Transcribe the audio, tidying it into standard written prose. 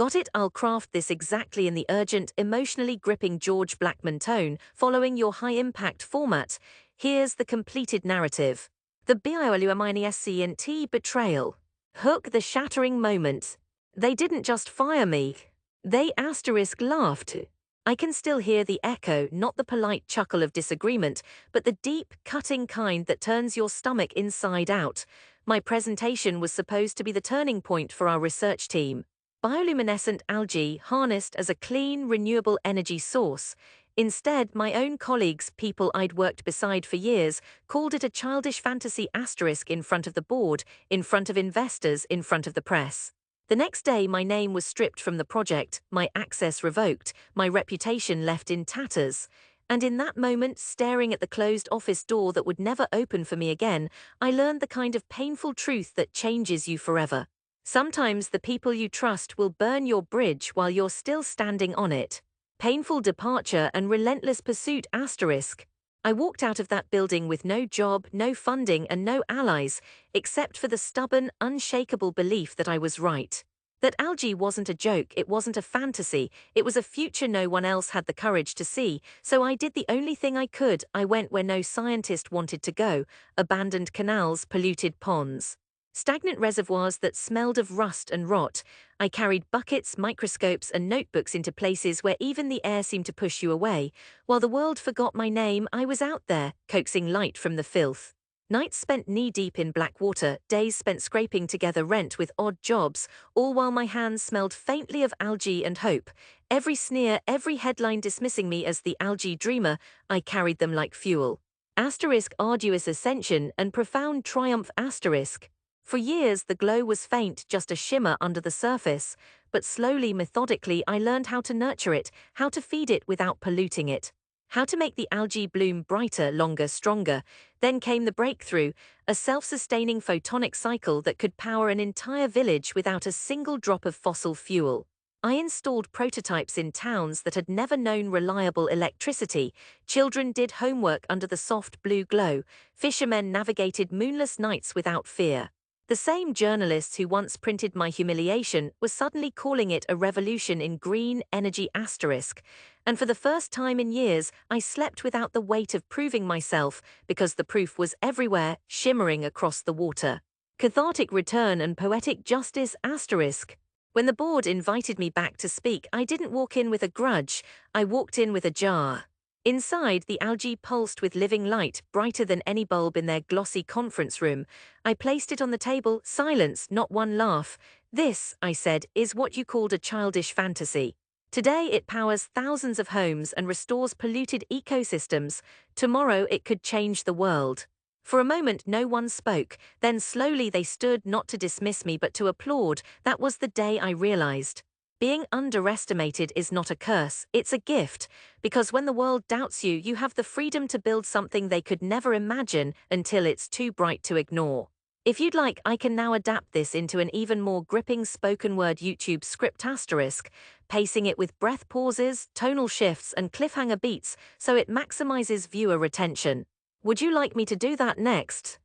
Got it? I'll craft this exactly in the urgent, emotionally gripping George Blackman tone, following your high-impact format. Here's the completed narrative. The Bioluminescent Betrayal. Hook the shattering moment. They didn't just fire me. They laughed. I can still hear the echo, not the polite chuckle of disagreement, but the deep, cutting kind that turns your stomach inside out. My presentation was supposed to be the turning point for our research team. Bioluminescent algae harnessed as a clean, renewable energy source. Instead, my own colleagues, people I'd worked beside for years, called it a childish fantasy asterisk in front of the board, in front of investors, in front of the press. The next day, my name was stripped from the project, my access revoked, my reputation left in tatters. And in that moment, staring at the closed office door that would never open for me again, I learned the kind of painful truth that changes you forever. Sometimes the people you trust will burn your bridge while you're still standing on it. Painful departure and relentless pursuit asterisk. I walked out of that building with no job, no funding, and no allies, except for the stubborn, unshakable belief that I was right. That algae wasn't a joke, it wasn't a fantasy, it was a future no one else had the courage to see, so I did the only thing I could. I went where no scientist wanted to go: abandoned canals, polluted ponds, stagnant reservoirs that smelled of rust and rot. I carried buckets, microscopes, and notebooks into places where even the air seemed to push you away. While the world forgot my name, I was out there, coaxing light from the filth. Nights spent knee-deep in black water, days spent scraping together rent with odd jobs, all while my hands smelled faintly of algae and hope. Every sneer, every headline dismissing me as the algae dreamer, I carried them like fuel. Asterisk arduous ascension and profound triumph asterisk. For years, the glow was faint, just a shimmer under the surface, but slowly, methodically, I learned how to nurture it, how to feed it without polluting it, how to make the algae bloom brighter, longer, stronger. Then came the breakthrough, a self-sustaining photonic cycle that could power an entire village without a single drop of fossil fuel. I installed prototypes in towns that had never known reliable electricity. Children did homework under the soft blue glow. Fishermen navigated moonless nights without fear. The same journalists who once printed my humiliation were suddenly calling it a revolution in green energy asterisk. And for the first time in years, I slept without the weight of proving myself, because the proof was everywhere, shimmering across the water. Cathartic return and poetic justice asterisk. When the board invited me back to speak, I didn't walk in with a grudge, I walked in with a jar. Inside, the algae pulsed with living light, brighter than any bulb in their glossy conference room. I placed it on the table, silence, not one laugh. This, I said, is what you called a childish fantasy. Today it powers thousands of homes and restores polluted ecosystems. Tomorrow it could change the world. For a moment no one spoke, then slowly they stood, not to dismiss me but to applaud. That was the day I realized. Being underestimated is not a curse, it's a gift, because when the world doubts you, you have the freedom to build something they could never imagine until it's too bright to ignore. If you'd like, I can now adapt this into an even more gripping spoken-word YouTube script asterisk, pacing it with breath pauses, tonal shifts, and cliffhanger beats so it maximizes viewer retention. Would you like me to do that next?